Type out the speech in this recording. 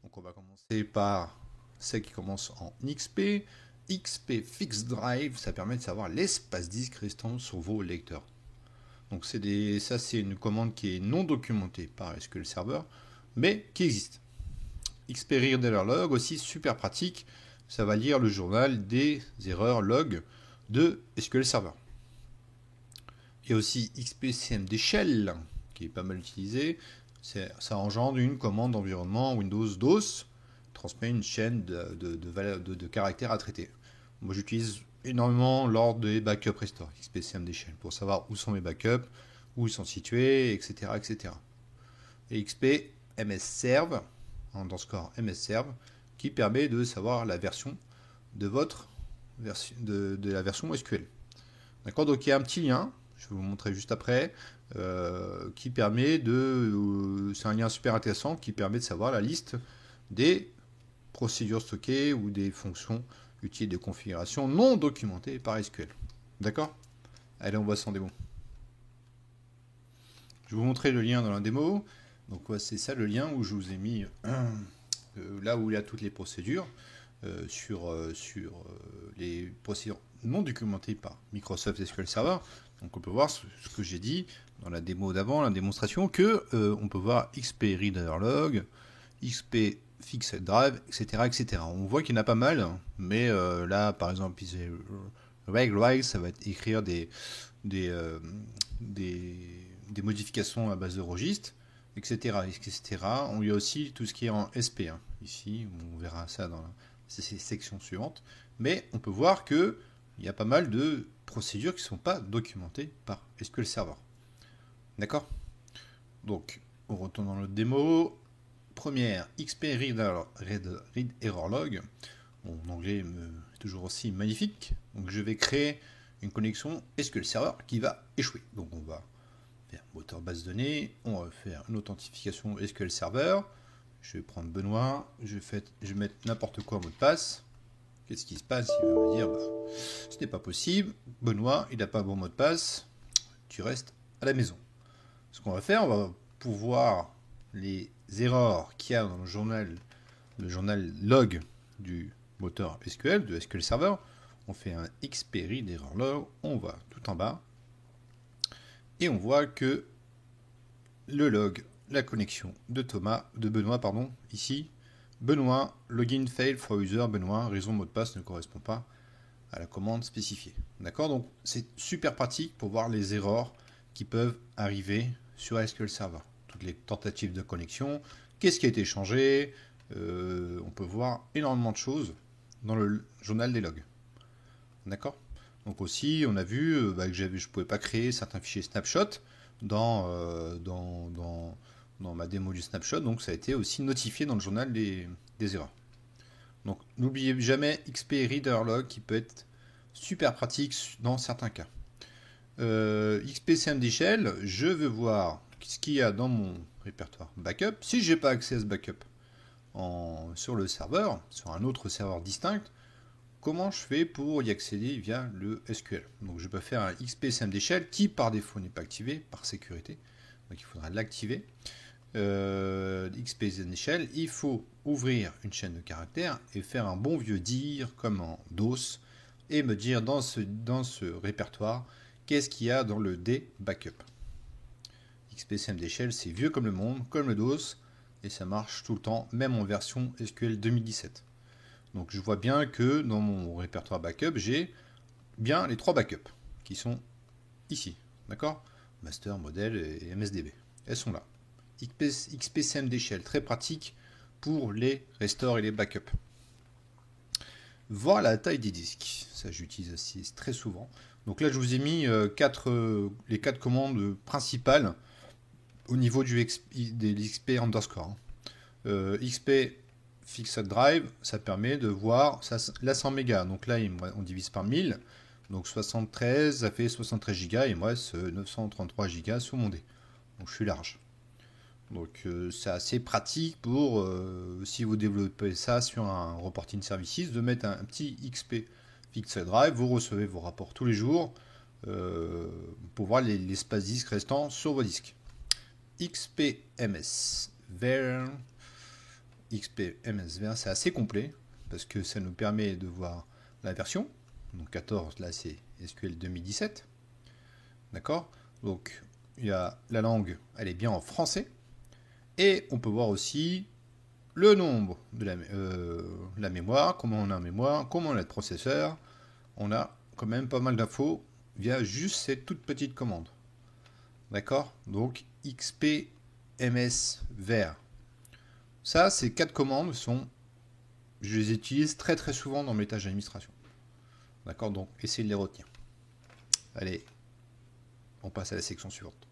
Donc on va commencer par celle qui commence en XP. XP Fixed Drive, ça permet de savoir l'espace disque restant sur vos lecteurs. Donc ça c'est une commande qui est non documentée par SQL Server, mais qui existe. XP Reader Log aussi super pratique, ça va lire le journal des erreurs log de SQL Server. Il y a aussi XP CMD Shell qui est pas mal utilisé. Ça engendre une commande d'environnement Windows DOS, transmet une chaîne de caractères à traiter. Moi j'utilise énormément lors des backup restore, XP CMD Shell, pour savoir où sont mes backups, où ils sont situés, etc. etc. Et XP MS Serve, underscore MS Serve, qui permet de savoir la version de votre de la version SQL. D'accord, donc il y a un petit lien, je vais vous montrer juste après, qui permet de. C'est un lien super intéressant qui permet de savoir la liste des procédures stockées ou des fonctions utiles de configuration non documentées par SQL. D'accord. Allez, on voit ça en démo. Je vais vous montrer le lien dans la démo. Donc, ouais, c'est ça le lien où je vous ai mis là où il y a toutes les procédures sur les procédures non documentées par Microsoft SQL Server. Donc on peut voir ce que j'ai dit dans la démo d'avant, la démonstration, que on peut voir XP Reader Log, XP Fixed Drive, etc., etc. On voit qu'il y en a pas mal, mais là, par exemple, Reg, ça va écrire des, euh, des, des modifications à base de registres, etc., etc. On y a aussi tout ce qui est en SP. Hein. Ici, on verra ça dans ces sections suivantes. Mais on peut voir qu'il y a pas mal de procédures qui ne sont pas documentées par SQL Server. D'accord. Donc, on retourne dans notre démo. Première, XP Read Error Log. Mon anglais est toujours aussi magnifique. Donc, je vais créer une connexion SQL Server qui va échouer. Donc, on va faire moteur base de données. On va faire une authentification SQL Server. Je vais prendre Benoît. Je vais mettre n'importe quoi en mot de passe. Qu'est-ce qui se passe? Il va me dire, ce n'est pas possible. Benoît, il n'a pas un bon mot de passe. Tu restes à la maison. Ce qu'on va faire, on va pouvoir les erreurs qu'il y a dans le journal log du moteur SQL, de SQL Server. On fait un XP d'erreur log, on va tout en bas et on voit que le log, la connexion de Benoît, ici, Benoît, login fail for user Benoît, raison mot de passe ne correspond pas à la commande spécifiée. D'accord. Donc c'est super pratique pour voir les erreurs qui peuvent arriver sur SQL Server. Toutes les tentatives de connexion, qu'est-ce qui a été changé, on peut voir énormément de choses dans le journal des logs. D'accord. Donc aussi, on a vu que je ne pouvais pas créer certains fichiers snapshot dans ma démo du snapshot, donc ça a été aussi notifié dans le journal des erreurs. Donc n'oubliez jamais XP Reader Log qui peut être super pratique dans certains cas. XP CMD Shell, je veux voir ce qu'il y a dans mon répertoire backup. Si je n'ai pas accès à ce backup sur le serveur, sur un autre serveur distinct, comment je fais pour y accéder via le SQL? Donc je peux faire un XP CMD Shell qui par défaut n'est pas activé par sécurité. Donc il faudra l'activer. XP CMD Shell, il faut ouvrir une chaîne de caractères et faire un bon vieux dire comme en DOS et me dire dans ce répertoire qu'est-ce qu'il y a dans le D backup. XP CMD Shell, c'est vieux comme le monde, comme le DOS, et ça marche tout le temps, même en version SQL 2017. Donc je vois bien que dans mon répertoire backup, j'ai bien les 3 backups qui sont ici. D'accord. Master, modèle et MSDB. Elles sont là. XP CMD Shell, très pratique pour les restores et les backups. Voir la taille des disques. Ça, j'utilise aussi très souvent. Donc là, je vous ai mis les 4 commandes principales au niveau des XP underscore. XP Fixed Drive, ça permet de voir, là 100 mégas, donc là on divise par 1000, donc 73, ça fait 73 gigas, et moi c'est 933 gigas sur mon D. Donc je suis large. Donc c'est assez pratique pour, si vous développez ça sur un reporting services, de mettre un petit XP Fixed Drive, vous recevez vos rapports tous les jours pour voir l'espace disque restant sur vos disques. XPMS, vers XPMSVR, c'est assez complet parce que ça nous permet de voir la version. Donc 14, là c'est SQL 2017. D'accord? Donc il y a la langue, elle est bien en français. Et on peut voir aussi le nombre de la mémoire, comment on a en mémoire, comment on a de processeur. On a quand même pas mal d'infos via juste cette toute petite commande. D'accord? Donc XPMSVR. Ça, ces 4 commandes je les utilise très très souvent dans mes tâches d'administration. D'accord? Donc essayez de les retenir. Allez, on passe à la section suivante.